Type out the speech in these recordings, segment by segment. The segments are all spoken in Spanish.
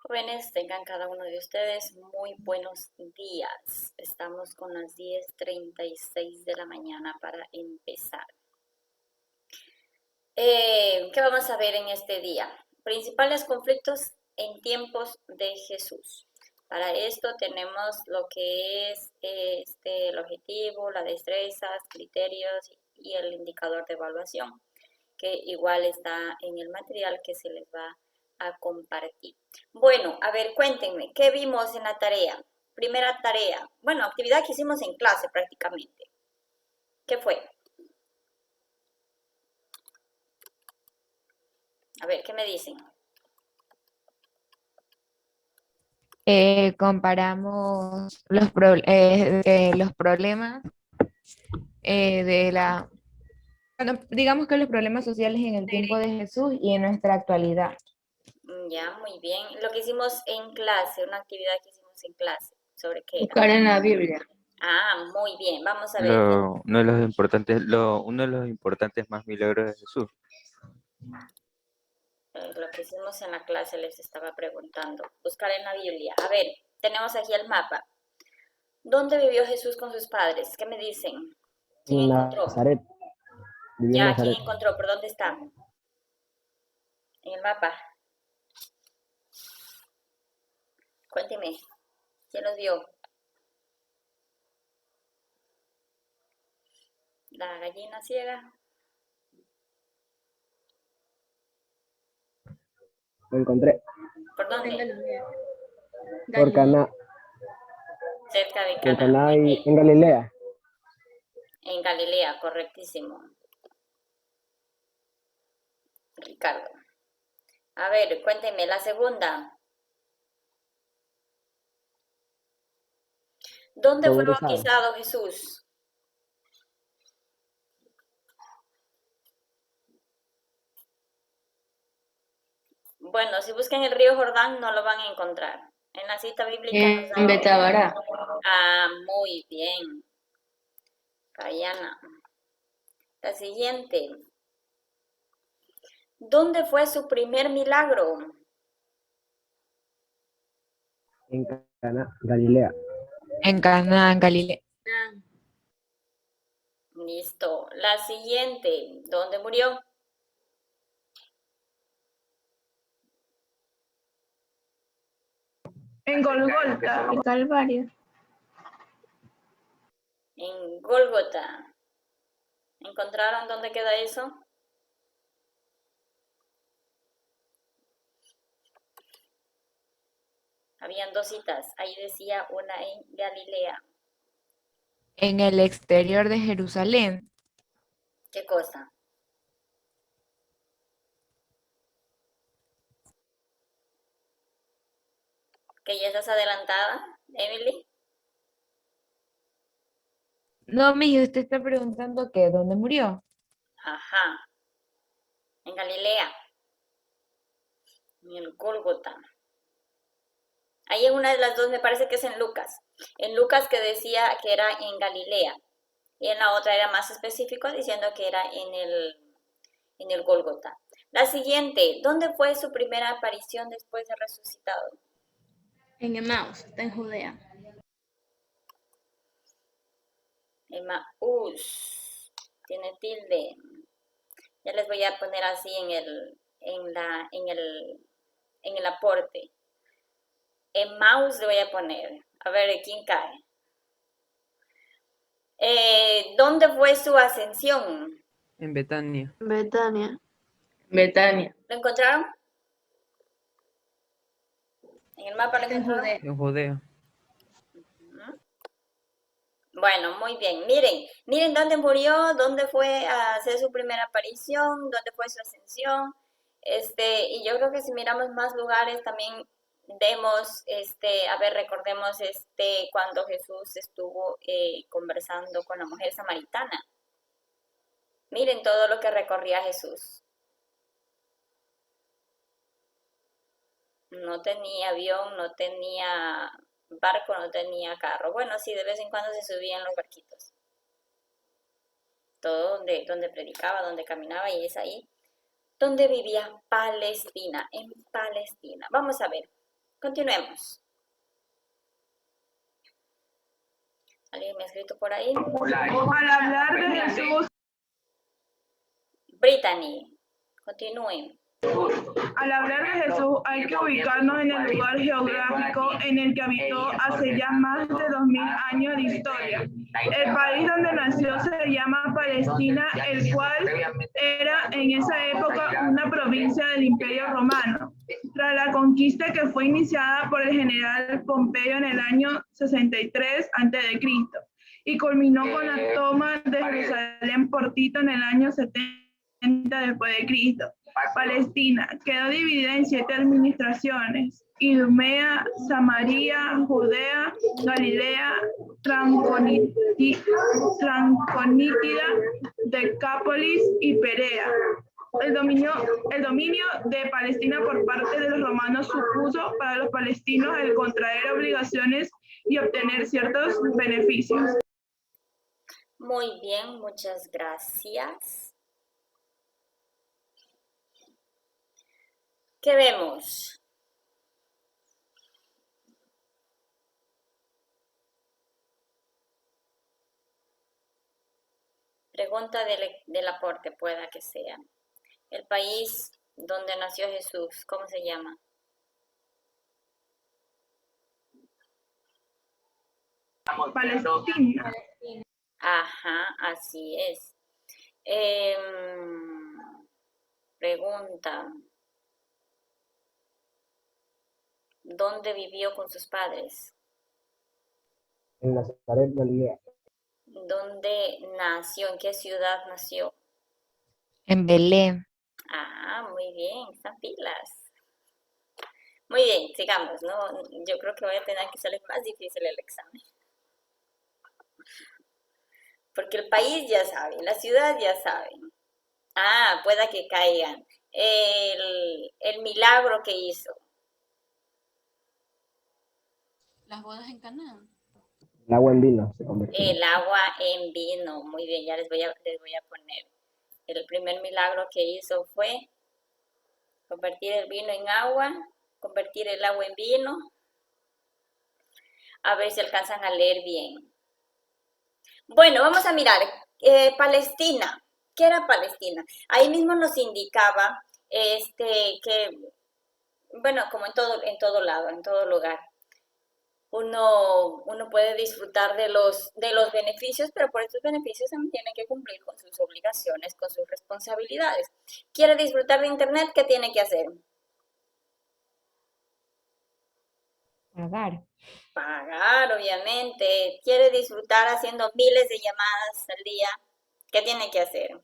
Jóvenes, tengan cada uno de ustedes muy buenos días. Estamos con las 10:36 de la mañana para empezar. ¿Qué vamos a ver en este día? Principales conflictos en tiempos de Jesús. Para esto tenemos lo que es el objetivo, las destrezas, criterios y el indicador de evaluación, que igual está en el material que se les va a compartir. Bueno, a ver, cuéntenme, ¿qué vimos en la tarea? Primera tarea, bueno, actividad que hicimos en clase prácticamente. ¿Qué fue? A ver, ¿qué me dicen? Comparamos los problemas de la, bueno, digamos que los problemas sociales en el tiempo de Jesús y en nuestra actualidad. Ya, muy bien. Lo que hicimos en clase, una actividad que hicimos en clase, ¿sobre qué era? Buscar en la Biblia. Ah, muy bien. Vamos a ver. Uno de los importantes más milagros de Jesús. Lo que hicimos en la clase les estaba preguntando. Buscar en la Biblia. A ver, tenemos aquí el mapa. ¿Dónde vivió Jesús con sus padres? ¿Qué me dicen? ¿Quién En encontró? Nazaret, vivió en Ya, ¿quién Nazaret. encontró? ¿Por dónde está? En el mapa. Cuénteme. ¿Quién los vio? La gallina ciega. Lo encontré ¿Por En dónde? Galilea. por Caná, Cerca de por Cana. Caná Muy y bien. en Galilea. En Galilea, correctísimo. Ricardo. A ver, cuénteme la segunda. ¿Dónde fue Bautizado. bautizado Jesús? Bueno, si buscan el río Jordán no lo van a encontrar. En la cita bíblica nos En dan que... Betabará. Ah, muy bien. Cayana. La siguiente. ¿Dónde fue su primer milagro? En Caná, Galilea. En Cana, en Galilea. Listo. La siguiente. ¿Dónde murió? En Golgota. En Calvario. En Gólgota. ¿Encontraron dónde queda eso? Habían dos citas. Ahí decía una en Galilea. En el exterior de Jerusalén. ¿Qué cosa? ¿Que ya estás adelantada, Emily? No, miji, usted está preguntando que dónde murió. Ajá. En Galilea. En el Gólgota. Ahí en una de las dos me parece que es en Lucas. En Lucas que decía que era en Galilea. Y en la otra era más específico diciendo que era en el Gólgota. La siguiente, ¿dónde fue su primera aparición después de resucitado? En Emaús. Está en Judea. Emaús. Tiene tilde. Ya les voy a poner así en el aporte. Emaús le voy a poner. A ver, ¿quién cae? ¿Dónde fue su ascensión? En Betania. Betania. Betania. ¿Lo encontraron? ¿En el mapa lo Está en encontraron? Judea. En Judea. Ujú. Bueno, muy bien. Miren dónde murió, dónde fue a hacer su primera aparición, dónde fue su ascensión. Y yo creo que si miramos más lugares también vemos, a ver, recordemos cuando Jesús estuvo conversando con la mujer samaritana. Miren todo lo que recorría Jesús. No tenía avión, no tenía barco, no tenía carro. Bueno, sí, de vez en cuando se subía en los barquitos. Todo donde predicaba, donde caminaba y es ahí donde vivía Palestina, en Palestina. Vamos a ver, Continuemos. ¿Alguien me ha escrito por ahí? Al hablar de Jesús, Brittany, continúen. al hablar de Jesús hay que ubicarnos en el lugar geográfico en el que habitó hace ya más de 2000 años de historia. El país donde nació se llama Palestina, el cual era en esa época una provincia del Imperio Romano. Tras la conquista que fue iniciada por el general Pompeyo en el año 63 a.C. y culminó con la toma de Jerusalén por Tito en el año 70 después de Cristo. Palestina quedó dividida en 7 administraciones: Idumea, Samaria, Judea, Galilea, Transconítida, Decápolis y Perea. El dominio de Palestina por parte de los romanos supuso para los palestinos el contraer obligaciones y obtener ciertos beneficios. Muy bien, muchas gracias. ¿Qué vemos? Pregunta del aporte, pueda que sea. El país donde nació Jesús, ¿cómo se llama? Palestina. Ajá, así es. Pregunta. ¿Dónde vivió con sus padres? En Nazaret, Galilea. ¿Dónde nació? ¿En qué ciudad nació? En Belén. Ah, muy bien, están pilas. Muy bien, sigamos, ¿no? Yo creo que voy a tener que salir más difícil el examen. Porque el país ya sabe, la ciudad ya sabe. Ah, pueda que caigan. El milagro que hizo. Las bodas en Caná. El agua en vino se convirtió. El agua en vino. Muy bien, ya les voy a poner. El primer milagro que hizo fue convertir el vino en agua, convertir el agua en vino. A ver si alcanzan a leer bien. Bueno, vamos a mirar. Palestina. ¿Qué era Palestina? Ahí mismo nos indicaba que, bueno, como en todo lado, en todo lugar, uno puede disfrutar de los beneficios, pero por esos beneficios también tiene que cumplir con sus obligaciones, con sus responsabilidades. ¿Quiere disfrutar de Internet? ¿Qué tiene que hacer? Pagar. Pagar, obviamente. ¿Quiere disfrutar haciendo miles de llamadas al día? ¿Qué tiene que hacer?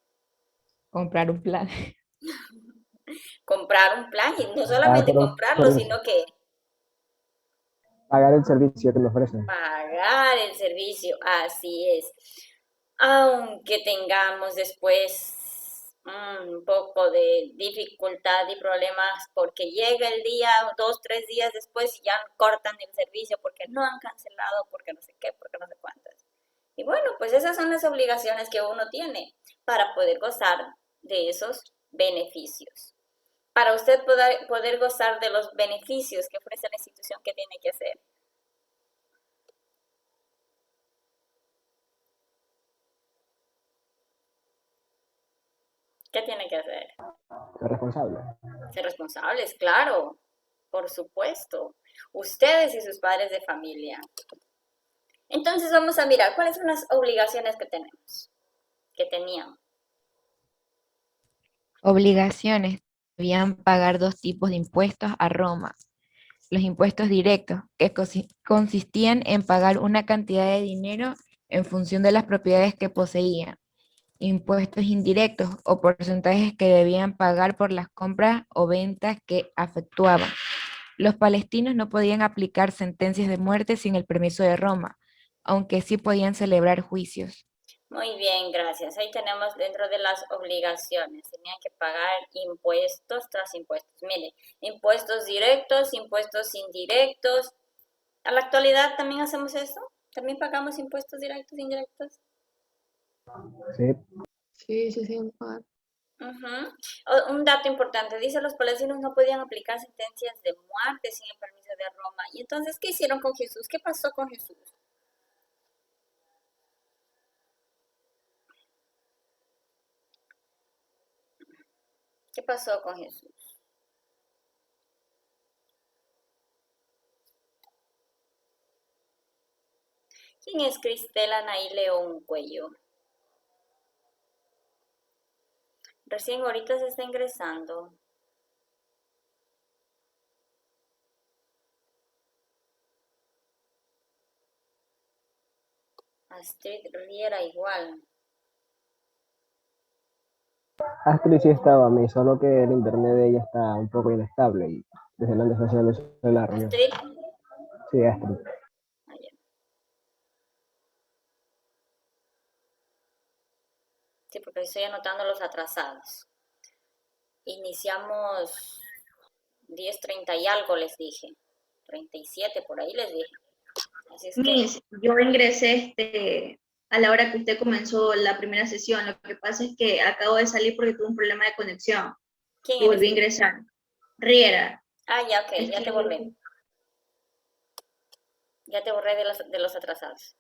Comprar un plan. Comprar un plan y no solamente pero comprarlo, por- sino que Pagar el servicio que me ofrecen. pagar el servicio, así es. Aunque tengamos después un poco de dificultad y problemas porque llega el día, 2, 3 días después y ya cortan el servicio porque no han cancelado, porque no sé qué, porque no sé cuántas. Y bueno, pues esas son las obligaciones que uno tiene para poder gozar de esos beneficios. Para usted poder gozar de los beneficios que ofrece la institución, ¿qué tiene que hacer? ¿Qué tiene que hacer? Ser responsable. Ser responsables, claro, por supuesto. Ustedes y sus padres de familia. Entonces vamos a mirar cuáles son las obligaciones que tenemos, que tenían. Obligaciones. Debían pagar 2 tipos de impuestos a Roma. Los impuestos directos, que consistían en pagar una cantidad de dinero en función de las propiedades que poseían. Impuestos indirectos o porcentajes que debían pagar por las compras o ventas que efectuaban. Los palestinos no podían aplicar sentencias de muerte sin el permiso de Roma, aunque sí podían celebrar juicios. Muy bien, gracias. Ahí tenemos dentro de las obligaciones. Tenían que pagar impuestos tras impuestos. Mire, impuestos directos, impuestos indirectos. ¿A la actualidad también hacemos eso? ¿También pagamos impuestos directos e indirectos? Sí. Sí, sí, sí. Ujú. Un dato importante, dice los palestinos no podían aplicar sentencias de muerte sin el permiso de Roma. ¿Y entonces qué hicieron con Jesús? ¿Qué pasó con Jesús? ¿Qué pasó con Jesús? ¿Quién es Cristela Nay León Cuello? Recién ahorita se está ingresando. Astrid Riera igual. Astrid sí estaba a mí, solo que el internet de ella está un poco inestable y desde la necesidad de la reunión. Astrid. Sí, Astrid. Ah, ya. Sí, porque estoy anotando los atrasados. Iniciamos 10:30 y algo les dije. 37 por ahí les dije. Así es que, Miss, yo ingresé a la hora que usted comenzó la primera sesión. Lo que pasa es que acabo de salir porque tuve un problema de conexión ¿quién y volví a eres? ingresar. Riera. Ah, ya, ok, Es ya te que borré. Ya te borré de los atrasados.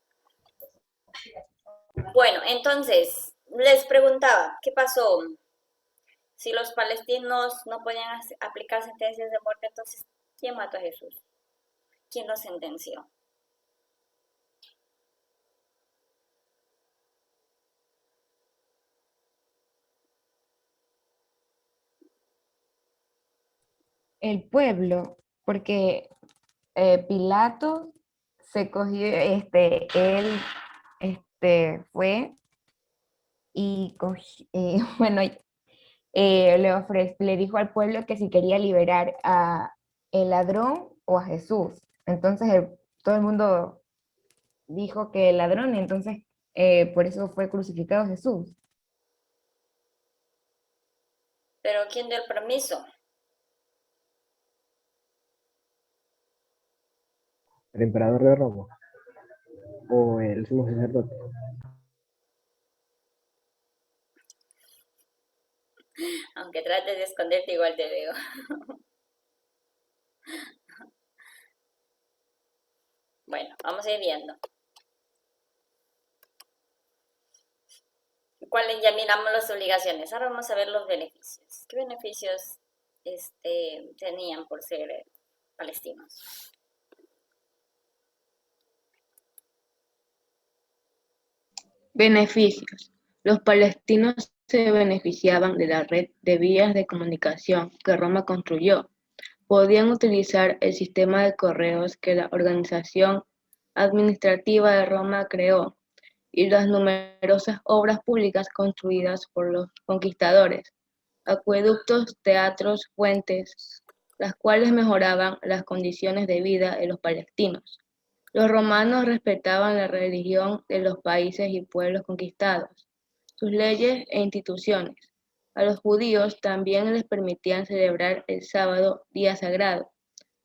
Bueno, entonces, les preguntaba, ¿qué pasó? Si los palestinos no podían aplicar sentencias de muerte, entonces, ¿quién mató a Jesús? ¿Quién lo sentenció? El pueblo, porque Pilato se cogió, él fue y bueno, le dijo al pueblo que si quería liberar a el ladrón o a Jesús. Entonces todo el mundo dijo que el ladrón, y entonces por eso fue crucificado Jesús. Pero ¿quién dio el permiso? El emperador de Roma o el sumo sacerdote. Aunque trates de esconderte, igual te veo. Bueno, vamos a ir viendo. ¿Cuáles? Ya miramos las obligaciones. Ahora vamos a ver los beneficios. ¿Qué beneficios tenían por ser palestinos? Beneficios. Los palestinos se beneficiaban de la red de vías de comunicación que Roma construyó. Podían utilizar el sistema de correos que la organización administrativa de Roma creó y las numerosas obras públicas construidas por los conquistadores, acueductos, teatros, fuentes, las cuales mejoraban las condiciones de vida de los palestinos. Los romanos respetaban la religión de los países y pueblos conquistados, sus leyes e instituciones. A los judíos también les permitían celebrar el sábado, día sagrado,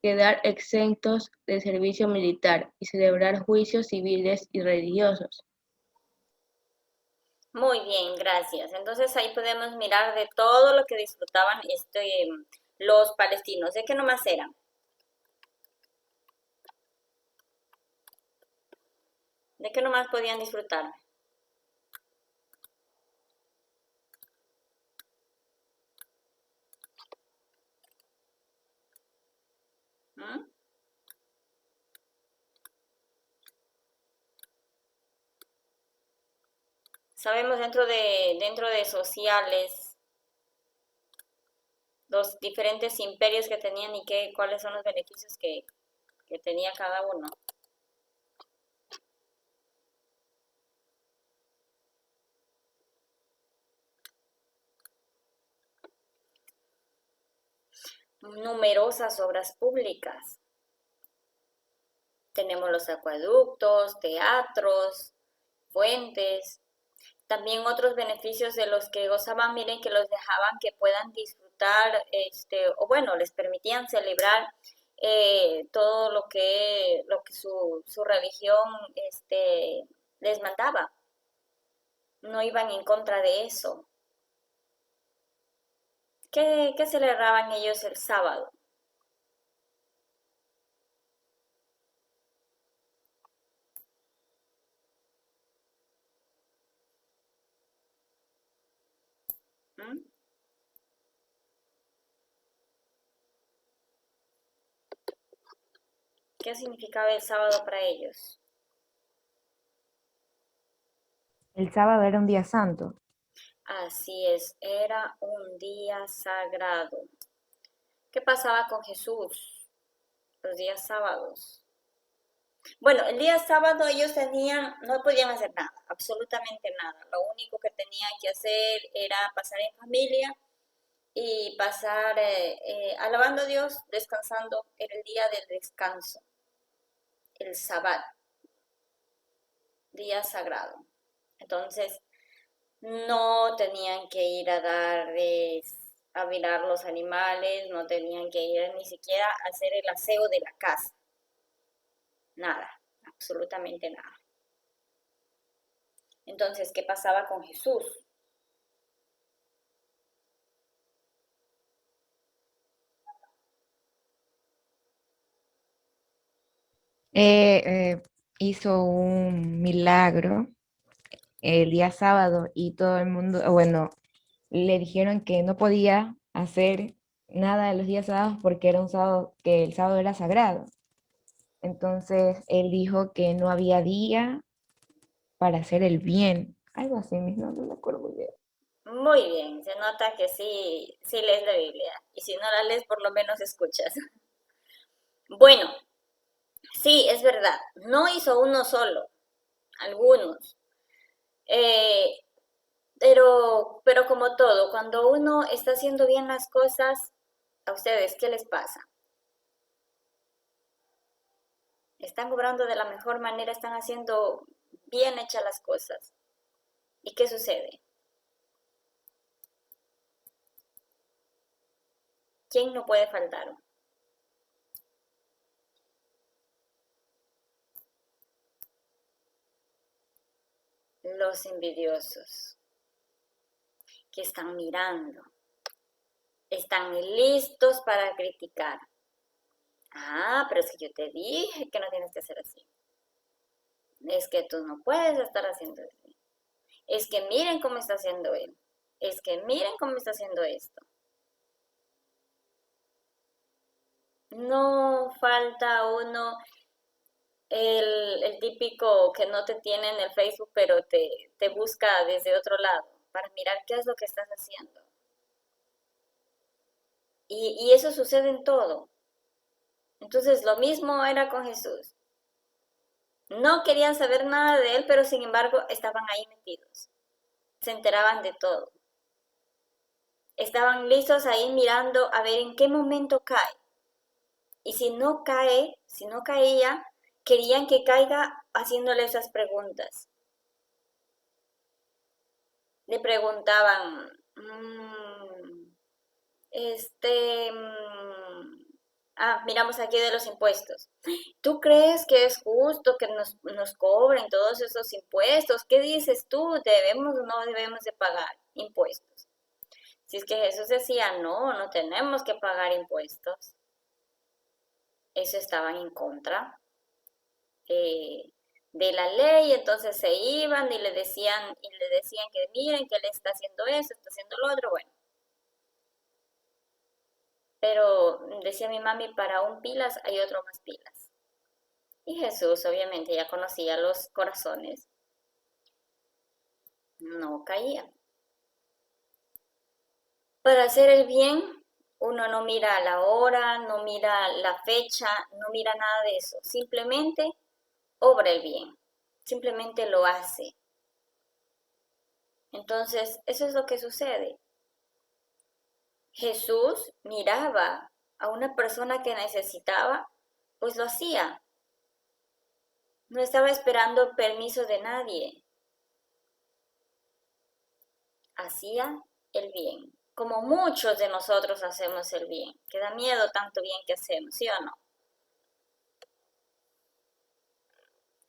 quedar exentos del servicio militar y celebrar juicios civiles y religiosos. Muy bien, gracias. Entonces ahí podemos mirar de todo lo que disfrutaban los palestinos. ¿De qué nomás eran? ¿De qué nomás podían disfrutar? ¿Mm? Sabemos dentro de sociales los diferentes imperios que tenían y cuáles son los beneficios que tenía cada uno. Numerosas obras públicas. Tenemos los acueductos, teatros, fuentes. También otros beneficios de los que gozaban, miren que los dejaban que puedan disfrutar, o bueno, les permitían celebrar todo lo que su religión les mandaba. No iban en contra de eso. ¿Qué celebraban ellos el sábado? ¿Mm? ¿Qué significaba el sábado para ellos? El sábado era un día santo. Así es, era un día sagrado. ¿Qué pasaba con Jesús los días sábados? Bueno, el día sábado ellos no podían hacer nada, absolutamente nada. Lo único que tenían que hacer era pasar en familia y pasar alabando a Dios, descansando. Era el día del descanso, el sabbat, día sagrado. Entonces, no tenían que ir a mirar los animales, no tenían que ir ni siquiera a hacer el aseo de la casa. Nada, absolutamente nada. Entonces, ¿qué pasaba con Jesús? Hizo un milagro el día sábado y todo el mundo, bueno, le dijeron que no podía hacer nada de los días sábados porque era un sábado, que el sábado era sagrado. Entonces él dijo que no había día para hacer el bien. Algo así mismo, no me acuerdo muy bien. Muy bien, se nota que sí lees la Biblia. Y si no la lees, por lo menos escuchas. Bueno, sí, es verdad. No hizo uno solo, algunos. Eh, pero como todo, cuando uno está haciendo bien las cosas, ¿a ustedes qué les pasa? Están obrando de la mejor manera, están haciendo bien hechas las cosas. ¿Y qué sucede? ¿Quién no puede faltar? Los envidiosos, que están mirando, están listos para criticar. Ah, pero es que yo te dije que no tienes que hacer así. Es que tú no puedes estar haciendo así. Es que miren cómo está haciendo él. Es que miren cómo está haciendo esto. No falta uno, el típico que no te tiene en el Facebook, pero te busca desde otro lado para mirar qué es lo que estás haciendo. Y eso sucede en todo. Entonces, lo mismo era con Jesús. No querían saber nada de él, pero sin embargo estaban ahí metidos. Se enteraban de todo. Estaban listos ahí mirando a ver en qué momento cae. Y si no cae, si no caía, querían que caiga haciéndole esas preguntas. Le preguntaban, miramos aquí de los impuestos. ¿Tú crees que es justo que nos cobren todos esos impuestos? ¿Qué dices tú? ¿Debemos o no debemos de pagar impuestos? Si es que Jesús decía, no tenemos que pagar impuestos. Eso estaban en contra de la ley, entonces se iban y le decían que miren que él está haciendo eso, está haciendo lo otro, bueno. Pero decía mi mami, para un pilas hay otro más pilas. Y Jesús obviamente ya conocía los corazones, no caía. Para hacer el bien, uno no mira la hora, no mira la fecha, no mira nada de eso. Simplemente obra el bien, simplemente lo hace. Entonces, eso es lo que sucede. Jesús miraba a una persona que necesitaba, pues lo hacía. No estaba esperando permiso de nadie. Hacía el bien, como muchos de nosotros hacemos el bien, que da miedo tanto bien que hacemos, ¿sí o no?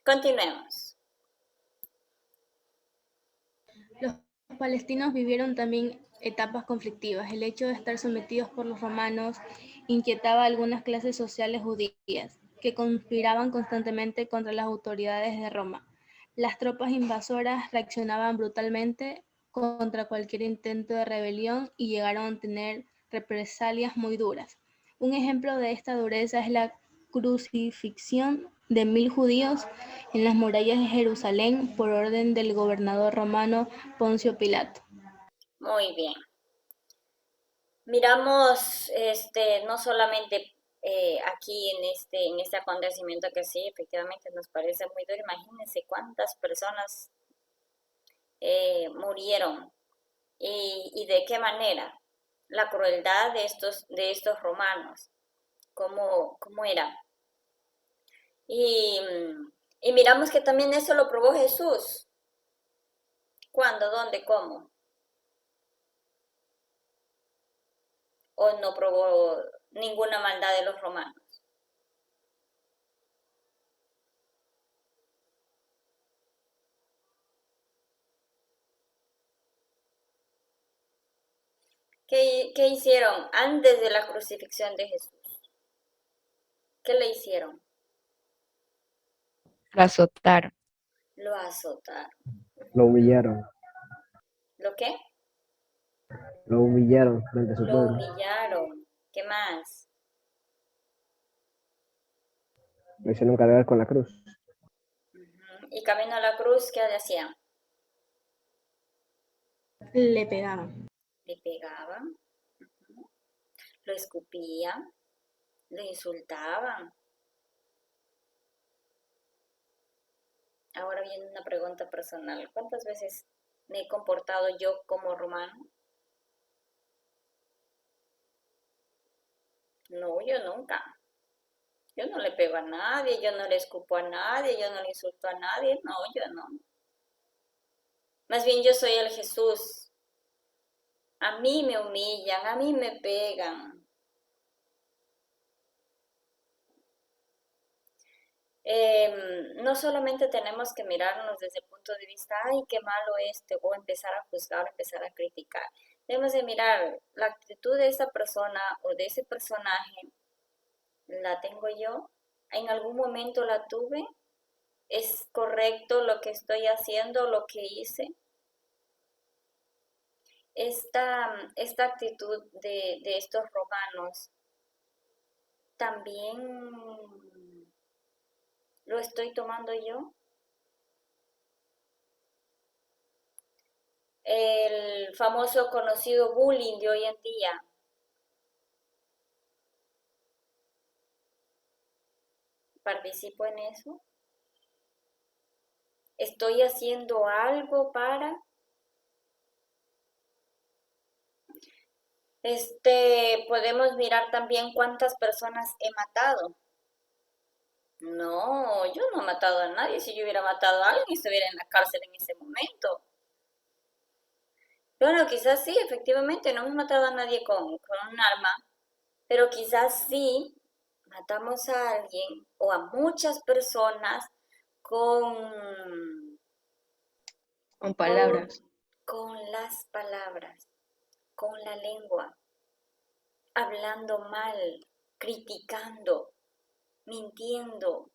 Continuemos. Los palestinos vivieron también etapas conflictivas. El hecho de estar sometidos por los romanos inquietaba a algunas clases sociales judías, que conspiraban constantemente contra las autoridades de Roma. Las tropas invasoras reaccionaban brutalmente contra cualquier intento de rebelión y llegaron a tener represalias muy duras. Un ejemplo de esta dureza es la crucifixión de 1000 judíos en las murallas de Jerusalén por orden del gobernador romano Poncio Pilato. Muy bien. Miramos no solamente aquí en este acontecimiento que sí, efectivamente nos parece muy duro. Imagínense cuántas personas murieron y de qué manera. La crueldad de estos romanos, cómo era. Y miramos que también eso lo probó Jesús. ¿Cuándo? ¿Dónde? ¿Cómo? ¿O no probó ninguna maldad de los romanos? ¿Qué hicieron antes de la crucifixión de Jesús? ¿Qué le hicieron? Lo azotaron. Lo azotaron. Lo humillaron, ¿Lo qué? lo humillaron frente a su Lo pueblo. humillaron. ¿Qué más? Lo hicieron cargar con la cruz. Y camino a la cruz, ¿qué le hacían? Le pegaban. Le pegaban, lo escupían, lo insultaban. Ahora viene una pregunta personal. ¿Cuántas veces me he comportado yo como romano? No, yo nunca. Yo no le pego a nadie, yo no le escupo a nadie, yo no le insulto a nadie. No, yo no. Más bien yo soy el Jesús. A mí me humillan, a mí me pegan. No solamente tenemos que mirarnos desde el punto de vista, ay, qué malo o empezar a juzgar, o empezar a criticar. Debemos de mirar la actitud de esa persona o de ese personaje. ¿La tengo yo? ¿En algún momento la tuve? ¿Es correcto lo que estoy haciendo, lo que hice? Esta actitud de estos romanos también lo estoy tomando yo. El famoso conocido bullying de hoy en día. ¿Participo en eso? ¿Estoy haciendo algo para? Podemos mirar también cuántas personas he matado. No, yo no he matado a nadie. Si yo hubiera matado a alguien, estuviera en la cárcel en ese momento. Bueno, quizás sí, efectivamente, no hemos matado a nadie con un arma, pero quizás sí matamos a alguien o a muchas personas con, Con palabras. con las palabras, con la lengua, hablando mal, criticando, mintiendo,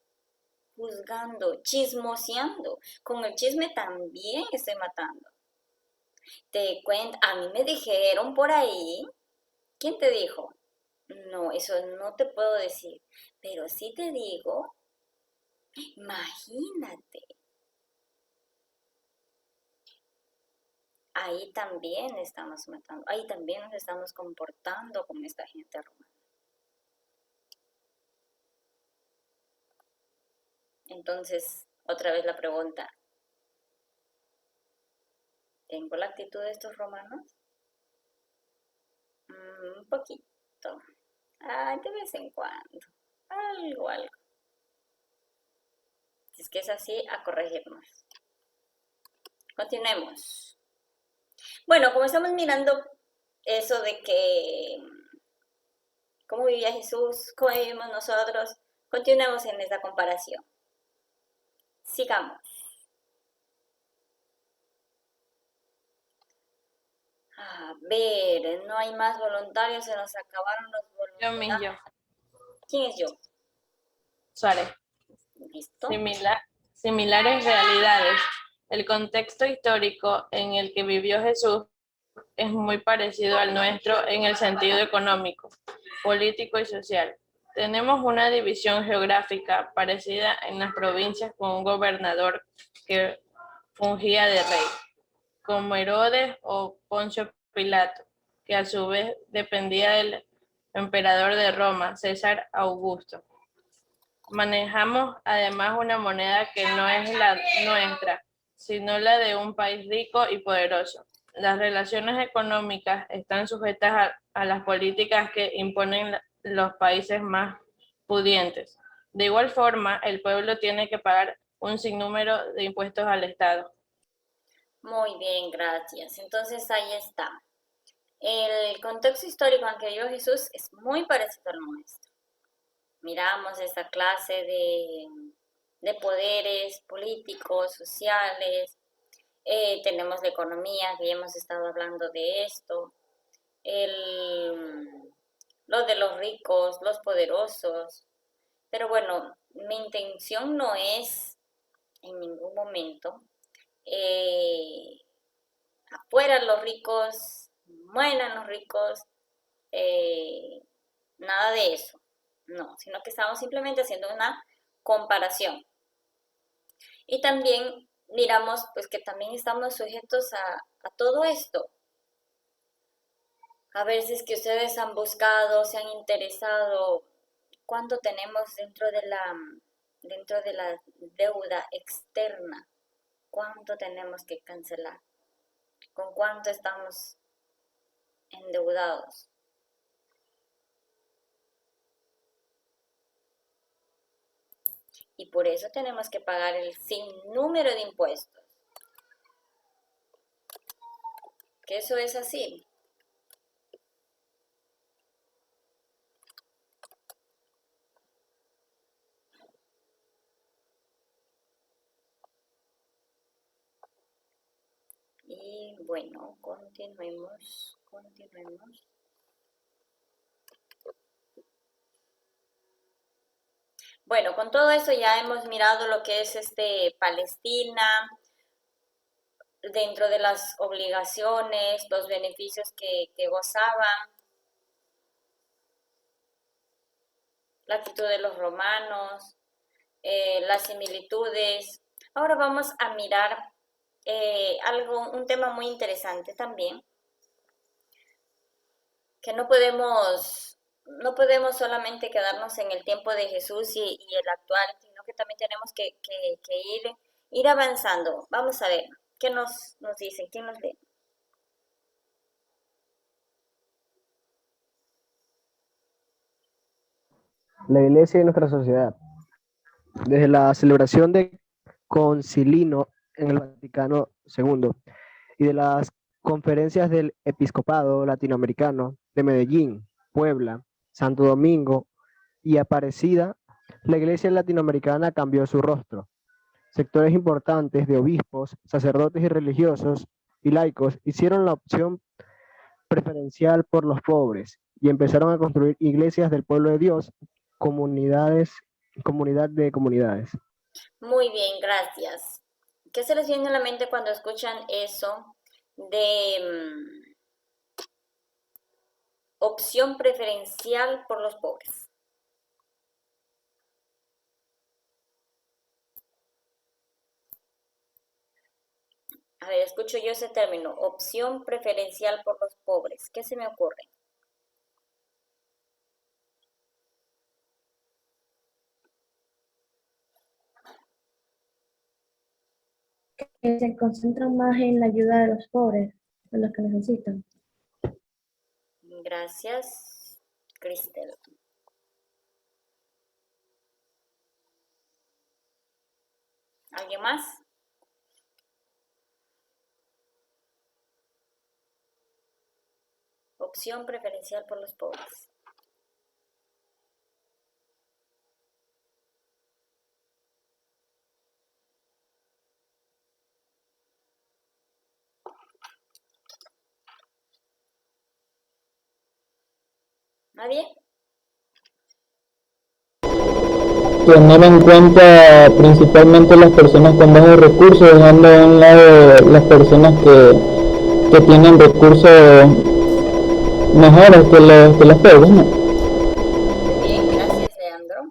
juzgando, chismoseando. Con el chisme también estoy matando. Te cuento, a mí me dijeron por ahí, ¿quién te dijo? No, eso no te puedo decir, pero sí te digo, imagínate, ahí también estamos matando, ahí también nos estamos comportando con esta gente romana. Entonces, otra vez la pregunta, ¿tengo la actitud de estos romanos? Un poquito. De vez en cuando. Algo. Si es que es así, a corregirnos. Continuemos. Bueno, como estamos mirando eso de que cómo vivía Jesús, cómo vivimos nosotros, continuemos en esta comparación. Sigamos. A ver, no hay más voluntarios, se nos acabaron los Yo voluntarios. mismo, ¿Quién es yo? Suárez. ¿Listo? Similares realidades. El contexto histórico en el que vivió Jesús es muy parecido al nuestro en el sentido económico, político y social. Tenemos una división geográfica parecida en las provincias con un gobernador que fungía de rey, como Herodes o Poncio Pilato, que a su vez dependía del emperador de Roma, César Augusto. Manejamos además una moneda que no es la nuestra, sino la de un país rico y poderoso. Las relaciones económicas están sujetas a las políticas que imponen los países más pudientes. De igual forma, el pueblo tiene que pagar un sinnúmero de impuestos al Estado. Muy bien, gracias. Entonces ahí está. El contexto histórico en que vivió Jesús es muy parecido al nuestro. Miramos esta clase de poderes políticos, sociales, tenemos la economía, que ya hemos estado hablando de esto, lo de los ricos, los poderosos, pero bueno, mi intención no es en ningún momento afuera los ricos, mueran los ricos, eh, nada de eso, no, sino que estamos simplemente haciendo una comparación. Y también miramos pues que también estamos sujetos a todo esto. A ver si es que ustedes han buscado, se han interesado, cuánto tenemos dentro de la deuda externa, cuánto tenemos que cancelar, con cuánto estamos endeudados. Y por eso tenemos que pagar el sinnúmero de impuestos. Que eso es así. Y bueno, continuemos. Bueno, con todo eso ya hemos mirado lo que es Palestina, dentro de las obligaciones, los beneficios que gozaban, la actitud de los romanos, las similitudes. Ahora vamos a mirar un tema muy interesante también, que no podemos solamente quedarnos en el tiempo de Jesús y el actual, sino que también tenemos que ir avanzando. Vamos a ver, ¿qué nos dicen? ¿Quién nos lee? La iglesia y nuestra sociedad. Desde la celebración de Concilino en el Vaticano II y de las conferencias del Episcopado Latinoamericano de Medellín, Puebla, Santo Domingo y Aparecida, la iglesia latinoamericana cambió su rostro. Sectores importantes de obispos, sacerdotes y religiosos y laicos hicieron la opción preferencial por los pobres y empezaron a construir iglesias del pueblo de Dios, comunidad de comunidades. Muy bien, gracias. ¿Qué se les viene a la mente cuando escuchan eso de opción preferencial por los pobres? A ver, escucho yo ese término, opción preferencial por los pobres. ¿Qué se me ocurre? Que se concentran más en la ayuda de los pobres, de los que necesitan. Gracias, Cristel. ¿Alguien más? Opción preferencial por los pobres. ¿Nadie? Tener en cuenta principalmente las personas con bajos recursos, dejando a un lado las personas que tienen recursos mejores que los pobres, ¿no? Muy bien, gracias, Leandro.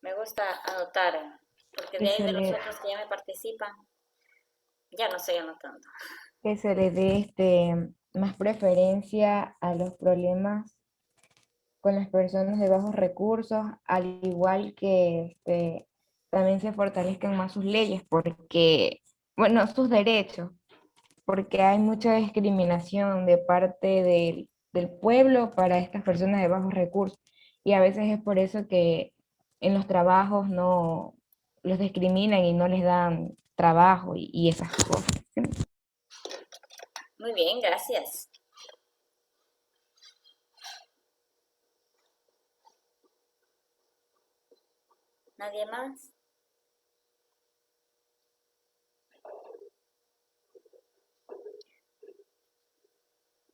Me gusta anotar, porque de ahí de los otros que ya me participan, ya no estoy anotando. Que se le dé más preferencia a los problemas con las personas de bajos recursos, al igual que también se fortalezcan más sus leyes, porque, bueno, sus derechos, porque hay mucha discriminación de parte del pueblo para estas personas de bajos recursos, y a veces es por eso que en los trabajos no los discriminan y no les dan trabajo y esas cosas. ¿Sí? Muy bien, gracias. ¿Nadie más?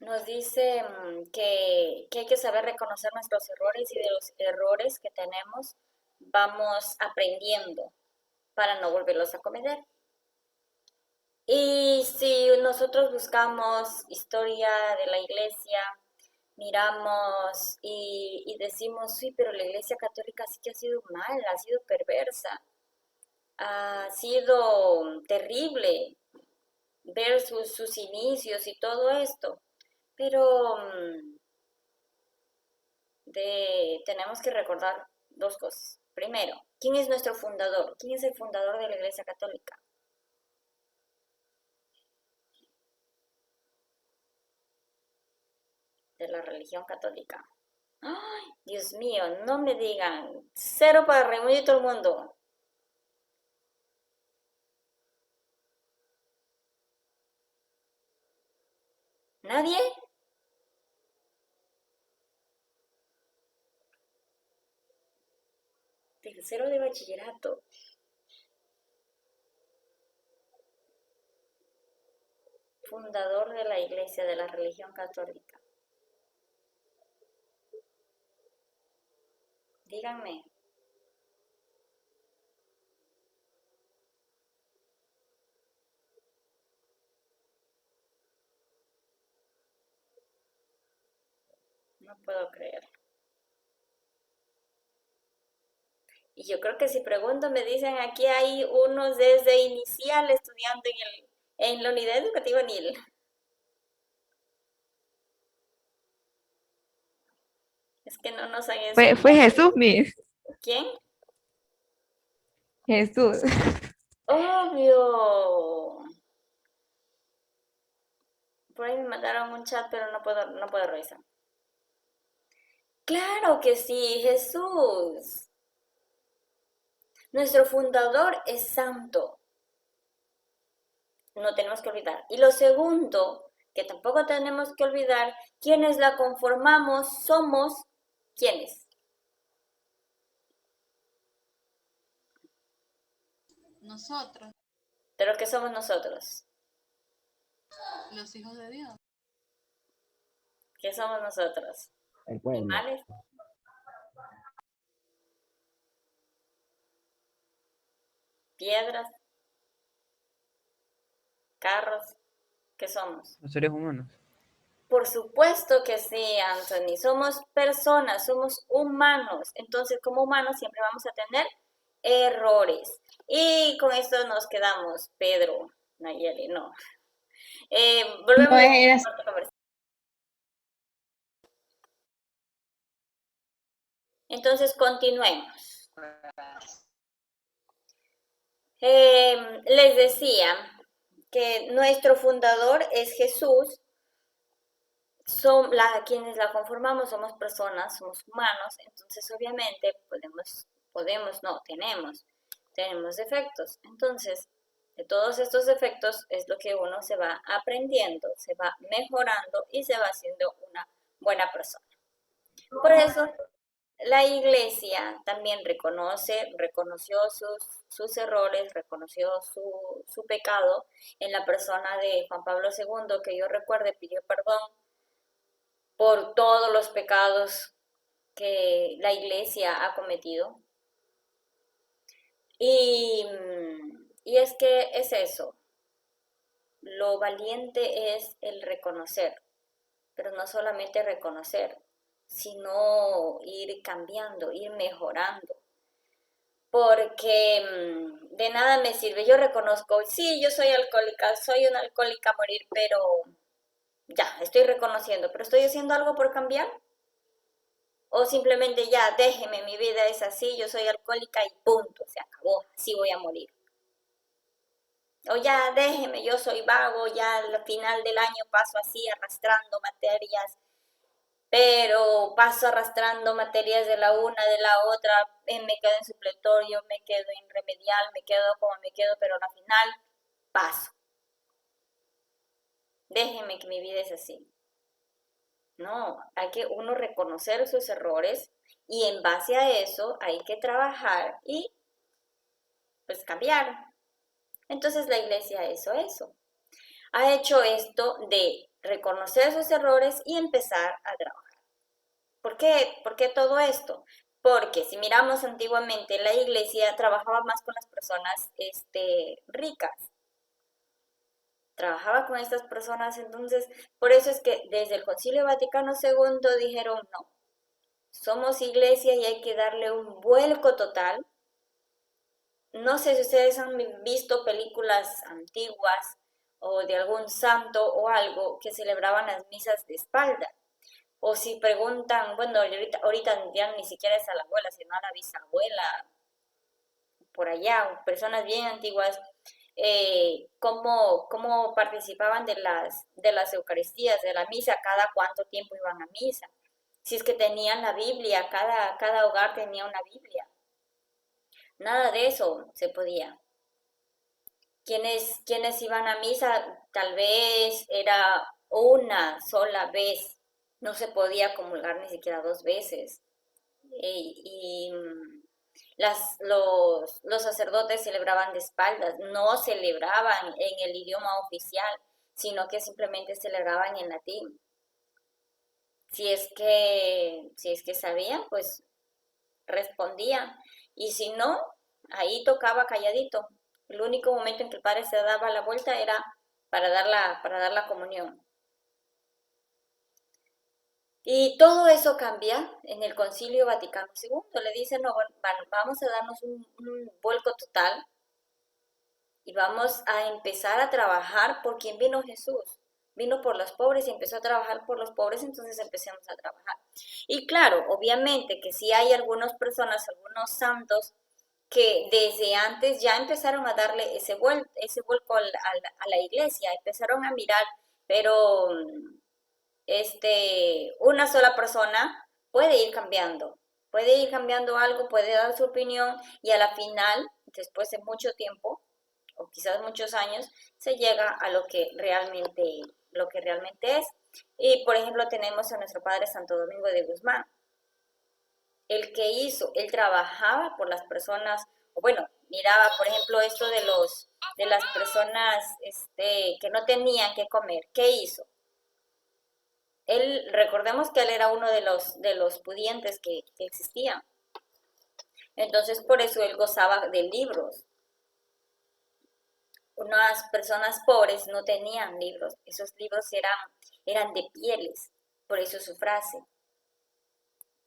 Nos dice que hay que saber reconocer nuestros errores y de los errores que tenemos vamos aprendiendo para no volverlos a cometer. Y si nosotros buscamos historia de la iglesia, miramos y decimos, sí, pero la iglesia católica sí que ha sido mala, ha sido perversa, ha sido terrible ver sus inicios y todo esto, pero tenemos que recordar dos cosas. Primero, ¿quién es nuestro fundador? ¿Quién es el fundador de la iglesia católica? De la religión católica. ¡Ay, Dios mío! No me digan. 0 para Raimundo y todo el mundo. ¿Nadie? Tercero de bachillerato. Fundador de la iglesia, de la religión católica. Díganme. No puedo creer. Y yo creo que si pregunto me dicen aquí hay unos desde inicial estudiando en la unidad educativa NIL. Es que no nos han enseñado. Fue Jesús, Miss. ¿Quién? Jesús. Obvio. Por ahí me mandaron un chat, pero no puedo revisar. Claro que sí, Jesús. Nuestro fundador es santo. No tenemos que olvidar. Y lo segundo, que tampoco tenemos que olvidar, quienes la conformamos somos, ¿quiénes? Nosotros, De lo que somos nosotros. los hijos de Dios. ¿Qué somos nosotros? El pueblo. ¿Animales? ¿Piedras? ¿Carros? ¿Qué somos? Los seres humanos. Por supuesto que sí, Anthony. Somos personas, somos humanos. Entonces, como humanos siempre vamos a tener errores. Y con esto nos quedamos, Pedro, Nayeli, no. Volvemos No a era- la conversación. Entonces, continuemos. Les decía que nuestro fundador es Jesús. Quienes la conformamos somos personas, somos humanos, entonces obviamente tenemos defectos. Entonces, de todos estos defectos es lo que uno se va aprendiendo, se va mejorando y se va haciendo una buena persona. Por eso, La iglesia también reconoció sus errores, reconoció su pecado en la persona de Juan Pablo II, que yo recuerde pidió perdón por todos los pecados que la iglesia ha cometido. Y es que es eso, lo valiente es el reconocer, pero no solamente reconocer, sino ir cambiando, ir mejorando. Porque de nada me sirve. Yo reconozco, sí, yo soy alcohólica, soy una alcohólica a morir, pero ya, estoy reconociendo, pero ¿estoy haciendo algo por cambiar? O simplemente ya, déjeme, mi vida es así, yo soy alcohólica y punto, se acabó, así voy a morir. O ya, déjeme, yo soy vago, ya al final del año paso así arrastrando materias, pero paso arrastrando materias de la una, de la otra, me quedo en supletorio, me quedo en remedial, me quedo como me quedo, pero al final paso. Déjeme que mi vida es así. No, hay que uno reconocer sus errores y en base a eso hay que trabajar y pues cambiar. Entonces la iglesia eso. Ha hecho esto de reconocer sus errores y empezar a trabajar. ¿Por qué? ¿Por qué todo esto? Porque si miramos antiguamente, la iglesia trabajaba más con las personas ricas. Trabajaba con estas personas, entonces, por eso es que desde el Concilio Vaticano II dijeron, no, somos iglesia y hay que darle un vuelco total. No sé si ustedes han visto películas antiguas o de algún santo o algo que celebraban las misas de espalda. O si preguntan, bueno, ahorita ya ni siquiera es a la abuela, sino a la bisabuela, por allá, personas bien antiguas, cómo participaban de las Eucaristías, de la misa, cada cuánto tiempo iban a misa. Si es que tenían la Biblia, cada hogar tenía una Biblia. Nada de eso se podía. Quienes iban a misa, tal vez era una sola vez, no se podía comulgar ni siquiera 2 veces. Y los sacerdotes celebraban de espaldas, no celebraban en el idioma oficial, sino que simplemente celebraban en latín. Si es que sabían, pues respondían. Y si no, ahí tocaba calladito. El único momento en que el padre se daba la vuelta era para dar la comunión. Y todo eso cambia en el Concilio Vaticano II. Le dicen, no, bueno, vamos a darnos un vuelco total y vamos a empezar a trabajar por quien vino Jesús. Vino por los pobres y empezó a trabajar por los pobres, entonces empecemos a trabajar. Y claro, obviamente que sí hay algunas personas, algunos santos, que desde antes ya empezaron a darle ese vuelco a la iglesia, empezaron a mirar, pero una sola persona puede ir cambiando algo, puede dar su opinión y a la final, después de mucho tiempo, o quizás muchos años, se llega a lo que realmente es. Y por ejemplo tenemos a nuestro padre Santo Domingo de Guzmán, él trabajaba por las personas, o bueno, miraba, por ejemplo, esto de las personas que no tenían que comer. ¿Qué hizo? Recordemos que él era uno de los pudientes que existían. Entonces, por eso él gozaba de libros. Unas personas pobres no tenían libros. Esos libros eran de pieles, por eso su frase.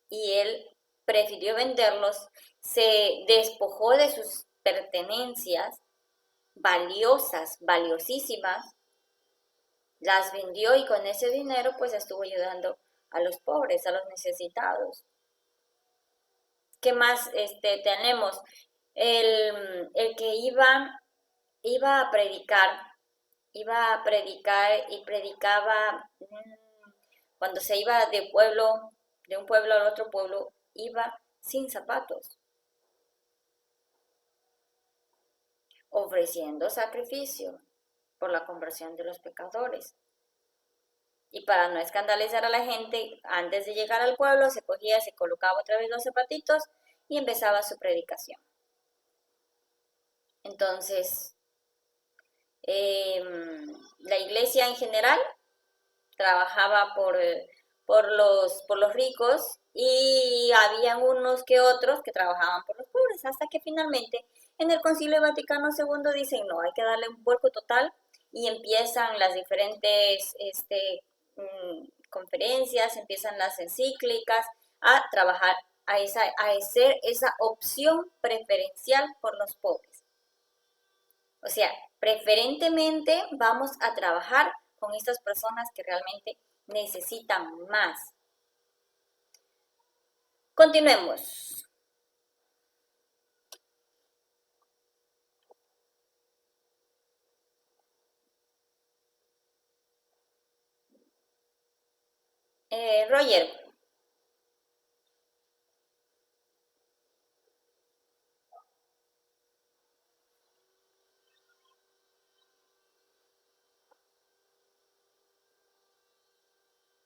Y él prefirió venderlos, se despojó de sus pertenencias valiosas, valiosísimas, las vendió y con ese dinero pues estuvo ayudando a los pobres, a los necesitados. ¿Qué más tenemos? El que iba a predicar y predicaba cuando se iba de un pueblo al otro pueblo, iba sin zapatos, ofreciendo sacrificio por la conversión de los pecadores. Y para no escandalizar a la gente, antes de llegar al pueblo, se cogía, se colocaba otra vez los zapatitos y empezaba su predicación. Entonces, la iglesia en general trabajaba por los ricos y habían unos que otros que trabajaban por los pobres, hasta que finalmente en el Concilio Vaticano II dicen, no, hay que darle un vuelco total y empiezan las diferentes conferencias, empiezan las encíclicas a trabajar a hacer esa opción preferencial por los pobres. O sea, preferentemente vamos a trabajar con estas personas que realmente necesitan más. Continuemos. Roger.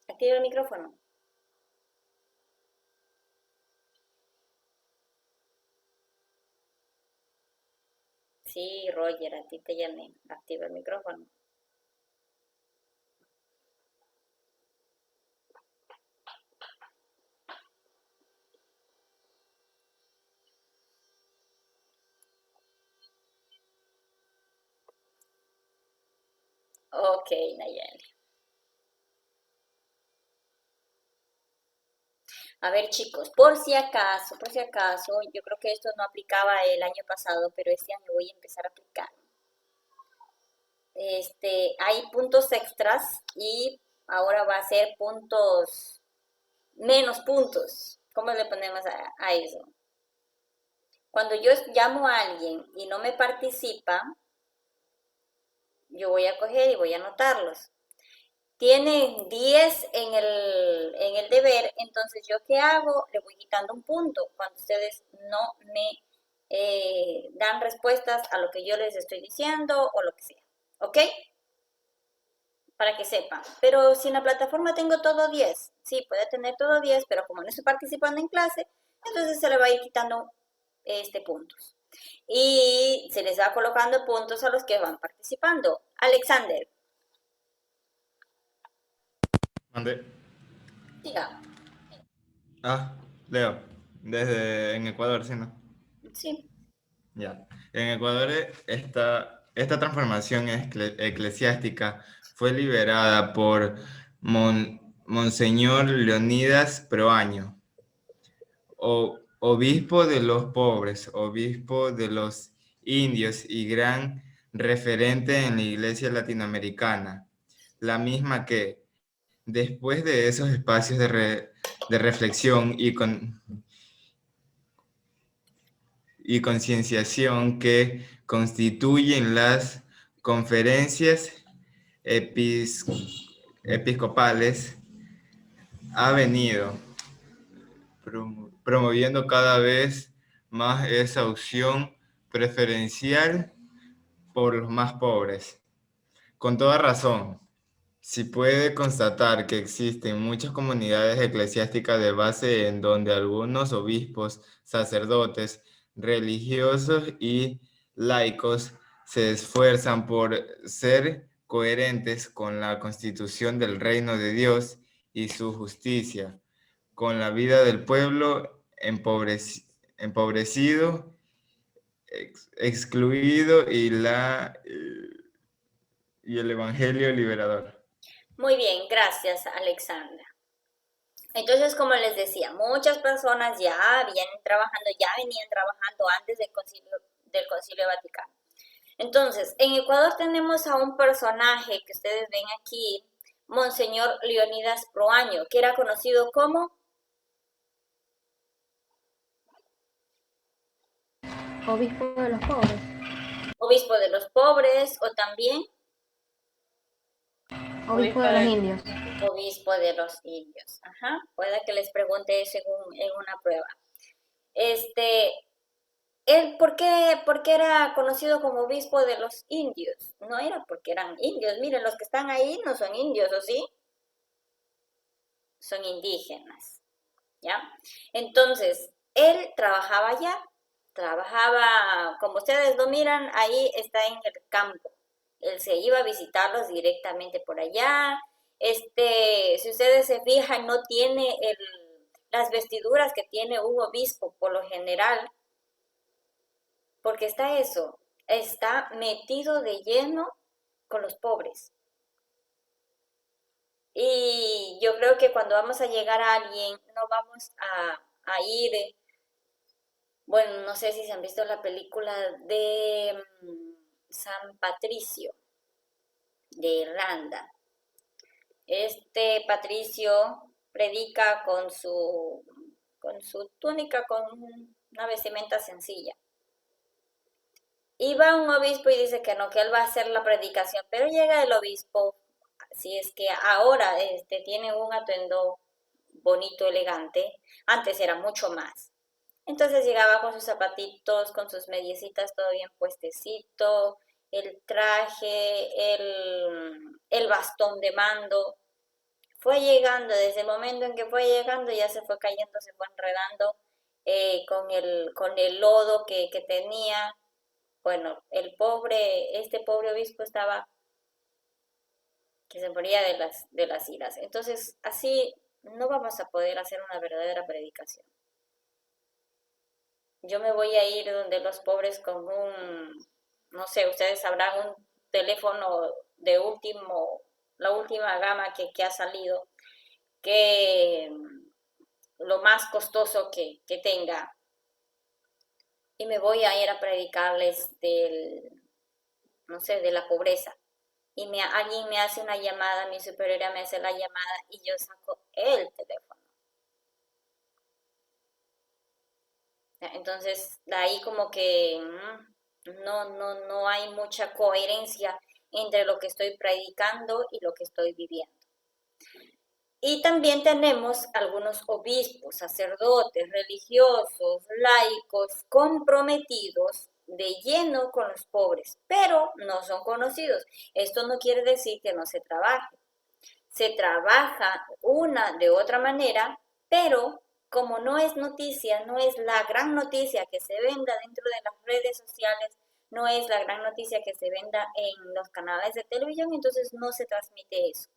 Activa el micrófono. Sí, Roger, a ti te llamé. Activa el micrófono. Ok, Nayeli. A ver, chicos, por si acaso, yo creo que esto no aplicaba el año pasado, pero este año voy a empezar a aplicar. Hay puntos extras y ahora va a ser puntos, menos puntos. ¿Cómo le ponemos a eso? Cuando yo llamo a alguien y no me participa, yo voy a coger y voy a anotarlos. Tienen 10 en el deber, entonces ¿yo qué hago? Le voy quitando un punto cuando ustedes no me dan respuestas a lo que yo les estoy diciendo o lo que sea. ¿Ok? Para que sepan. Pero si en la plataforma tengo todo 10, sí, puede tener todo 10, pero como no estoy participando en clase, entonces se le va a ir quitando puntos. Y se les va colocando puntos a los que van participando. Alexander. Mande. Diga. Leo, desde en Ecuador, ¿sí, no? Sí. Ya. En Ecuador esta transformación eclesiástica fue liberada por Monseñor Leonidas Proaño, obispo de los pobres, obispo de los indios y gran referente en la iglesia latinoamericana, la misma que, después de esos espacios de reflexión y concienciación que constituyen las conferencias episcopales, ha venido promoviendo cada vez más esa opción preferencial por los más pobres. Con toda razón, se puede constatar que existen muchas comunidades eclesiásticas de base en donde algunos obispos, sacerdotes, religiosos y laicos se esfuerzan por ser coherentes con la constitución del reino de Dios y su justicia, con la vida del pueblo empobrecido, excluido y el evangelio liberador. Muy bien, gracias, Alexandra. Entonces, como les decía, muchas personas ya venían trabajando antes del Concilio Vaticano. Entonces, en Ecuador tenemos a un personaje que ustedes ven aquí, Monseñor Leonidas Proaño, que era conocido como Obispo de los pobres. Obispo de los pobres o también Obispo de los indios. Obispo de los indios. Ajá. Puede que les pregunte eso en una prueba. ¿Él por qué era conocido como obispo de los indios? No era porque eran indios. Miren, los que están ahí no son indios, ¿o sí? son indígenas, ¿ya? Entonces, él trabajaba allá, trabajaba, como ustedes lo miran, ahí está en el campo. Él se iba a visitarlos directamente por allá. Si ustedes se fijan, no tiene las vestiduras que tiene un obispo por lo general, porque está metido de lleno con los pobres. Y yo creo que cuando vamos a llegar a alguien, no vamos a ir, bueno, no sé si se han visto la película de San Patricio, de Irlanda. Este Patricio predica con su túnica, con una vestimenta sencilla. Y va un obispo y dice que no, que él va a hacer la predicación, pero llega el obispo, si es que ahora tiene un atuendo bonito, elegante, antes era mucho más. Entonces llegaba con sus zapatitos, con sus mediecitas, todo bien puestecito, el traje, el bastón de mando. Fue llegando, desde el momento en que fue llegando, ya se fue cayendo, se fue enredando con el lodo que tenía. Bueno, este pobre obispo estaba que se moría de las iras. Entonces, así no vamos a poder hacer una verdadera predicación. Yo me voy a ir donde los pobres con no sé, ustedes sabrán, un teléfono de la última gama que ha salido, que lo más costoso que tenga. Y me voy a ir a predicarles no sé, de la pobreza. Y alguien me hace una llamada, mi superiora me hace la llamada y yo saco el teléfono. Entonces, de ahí como que no hay mucha coherencia entre lo que estoy predicando y lo que estoy viviendo. Y también tenemos algunos obispos, sacerdotes, religiosos, laicos, comprometidos de lleno con los pobres, pero no son conocidos. Esto no quiere decir que no se trabaje. Se trabaja de otra manera, pero como no es noticia, no es la gran noticia que se venda dentro de las redes sociales, no es la gran noticia que se venda en los canales de televisión, entonces no se transmite eso.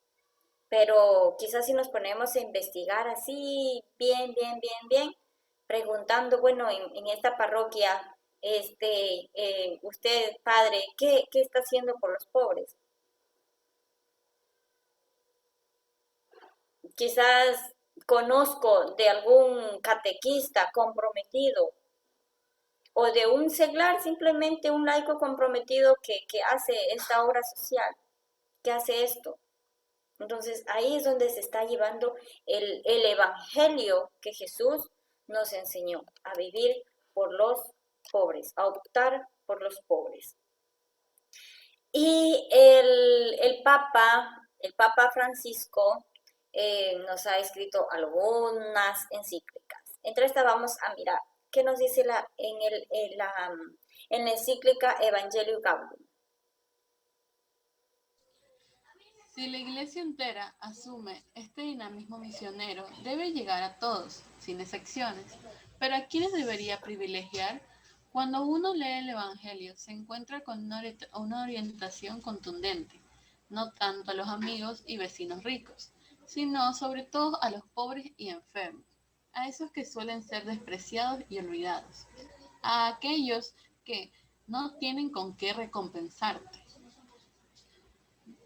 Pero quizás si nos ponemos a investigar así, bien, preguntando, bueno, en esta parroquia, usted, padre, ¿qué está haciendo por los pobres? Quizás conozco de algún catequista comprometido o de un seglar, simplemente un laico comprometido que hace esta obra social, que hace esto. Entonces ahí es donde se está llevando el evangelio que Jesús nos enseñó, a vivir por los pobres, a optar por los pobres. Y el Papa Francisco nos ha escrito algunas encíclicas. Entre estas vamos a mirar qué nos dice en la encíclica Evangelii Gaudium. Si la Iglesia entera asume este dinamismo misionero, debe llegar a todos, sin excepciones. Pero ¿a quiénes debería privilegiar? Cuando uno lee el Evangelio, se encuentra con una orientación contundente, no tanto a los amigos y vecinos ricos, sino sobre todo a los pobres y enfermos, a esos que suelen ser despreciados y olvidados, a aquellos que no tienen con qué recompensarte.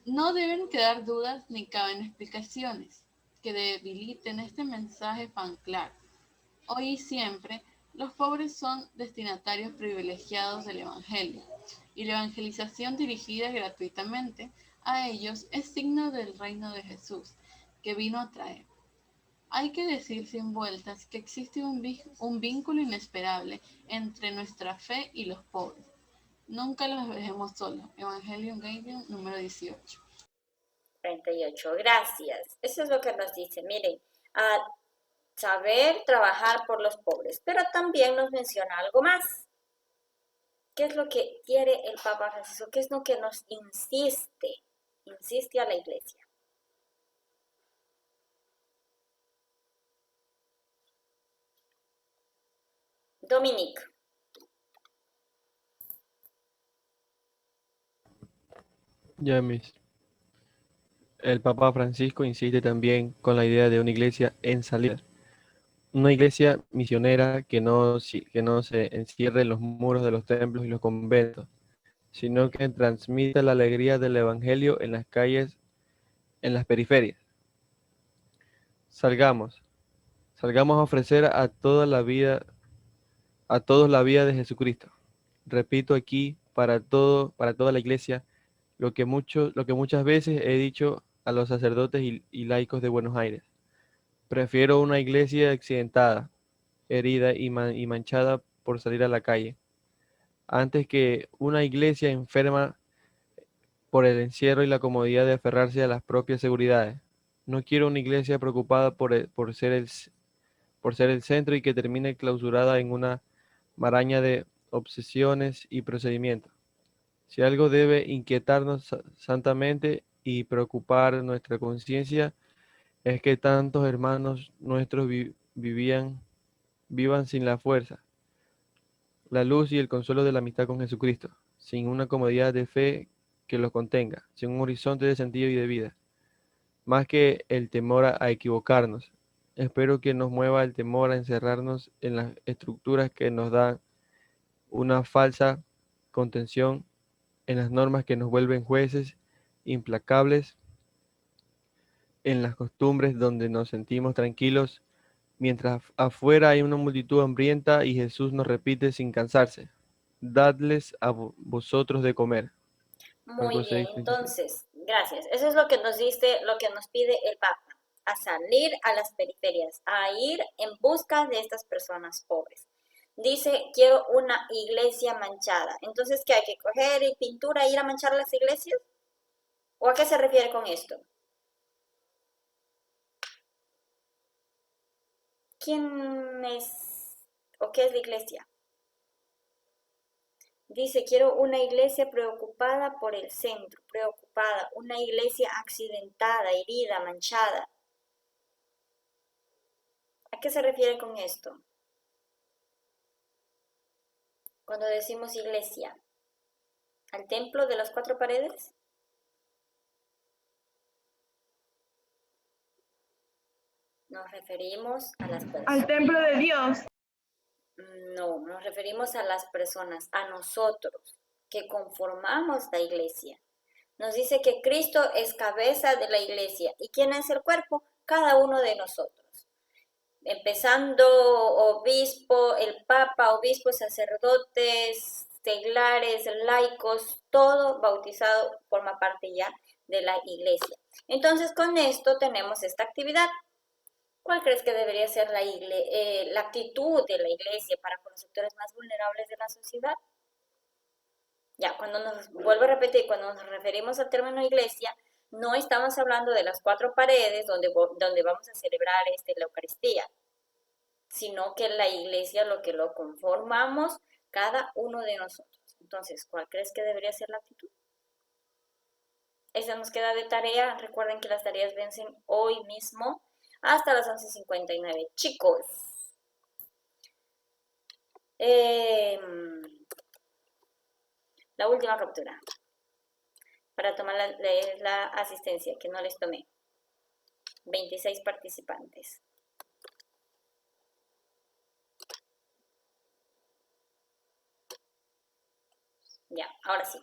No deben quedar dudas ni caben explicaciones que debiliten este mensaje tan claro. Hoy y siempre, los pobres son destinatarios privilegiados del Evangelio, y la evangelización dirigida gratuitamente a ellos es signo del reino de Jesús, que vino a traer. Hay que decir sin vueltas que existe un vínculo inesperable entre nuestra fe y los pobres. Nunca los dejemos solos. Evangelium Gaudium número 18. 38. Gracias. Eso es lo que nos dice. Miren, a saber trabajar por los pobres, pero también nos menciona algo más. ¿Qué es lo que quiere el Papa Francisco? ¿Qué es lo que nos insiste a la Iglesia? Dominique. Ya, Miss. El Papa Francisco insiste también con la idea de una iglesia en salida. Una iglesia misionera que no se encierre en los muros de los templos y los conventos, sino que transmita la alegría del Evangelio en las calles, en las periferias. Salgamos a ofrecer a toda la vida, a todos la vida de Jesucristo. Repito aquí para toda la iglesia lo que muchas veces he dicho a los sacerdotes y laicos de Buenos Aires. Prefiero una iglesia accidentada, herida y manchada por salir a la calle, antes que una iglesia enferma por el encierro y la comodidad de aferrarse a las propias seguridades. No quiero una iglesia preocupada por ser el centro y que termine clausurada en una maraña de obsesiones y procedimientos. Si algo debe inquietarnos santamente y preocupar nuestra conciencia, es que tantos hermanos nuestros vivan sin la fuerza, la luz y el consuelo de la amistad con Jesucristo, sin una comodidad de fe que los contenga, sin un horizonte de sentido y de vida, más que el temor a equivocarnos. Espero que nos mueva el temor a encerrarnos en las estructuras que nos dan una falsa contención, en las normas que nos vuelven jueces implacables, en las costumbres donde nos sentimos tranquilos, mientras afuera hay una multitud hambrienta y Jesús nos repite sin cansarse: dadles a vosotros de comer. Muy bien, entonces, gracias. Eso es lo que nos dice, lo que nos pide el Papa, a salir a las periferias, a ir en busca de estas personas pobres. Dice, quiero una iglesia manchada. Entonces, ¿qué hay que coger y pintura e ir a manchar las iglesias? ¿O a qué se refiere con esto? ¿Quién es o qué es la iglesia? Dice, quiero una iglesia preocupada por el centro, preocupada, una iglesia accidentada, herida, manchada. ¿A qué se refiere con esto? Cuando decimos iglesia, ¿al templo de las cuatro paredes? Nos referimos a las personas. Al templo de Dios. No, nos referimos a las personas, a nosotros, que conformamos la iglesia. Nos dice que Cristo es cabeza de la iglesia. ¿Y quién es el cuerpo? Cada uno de nosotros. Empezando obispo, el papa, obispos, sacerdotes, seglares, laicos, todo bautizado forma parte ya de la iglesia. Entonces, con esto tenemos esta actividad. ¿Cuál crees que debería ser la actitud de la iglesia para con los sectores más vulnerables de la sociedad? Ya, vuelvo a repetir, cuando nos referimos al término iglesia, no estamos hablando de las cuatro paredes donde vamos a celebrar la Eucaristía, sino que la iglesia lo que lo conformamos cada uno de nosotros. Entonces, ¿cuál crees que debería ser la actitud? Esa nos queda de tarea. Recuerden que las tareas vencen hoy mismo hasta las 11:59. Chicos, la última captura para tomar la asistencia, que no les tomé. 26 participantes. Ya, ahora sí.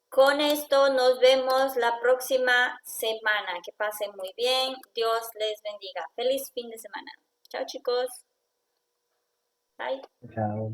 Con esto nos vemos la próxima semana. Que pasen muy bien. Dios les bendiga. Feliz fin de semana. Chao, chicos. Bye. Chao.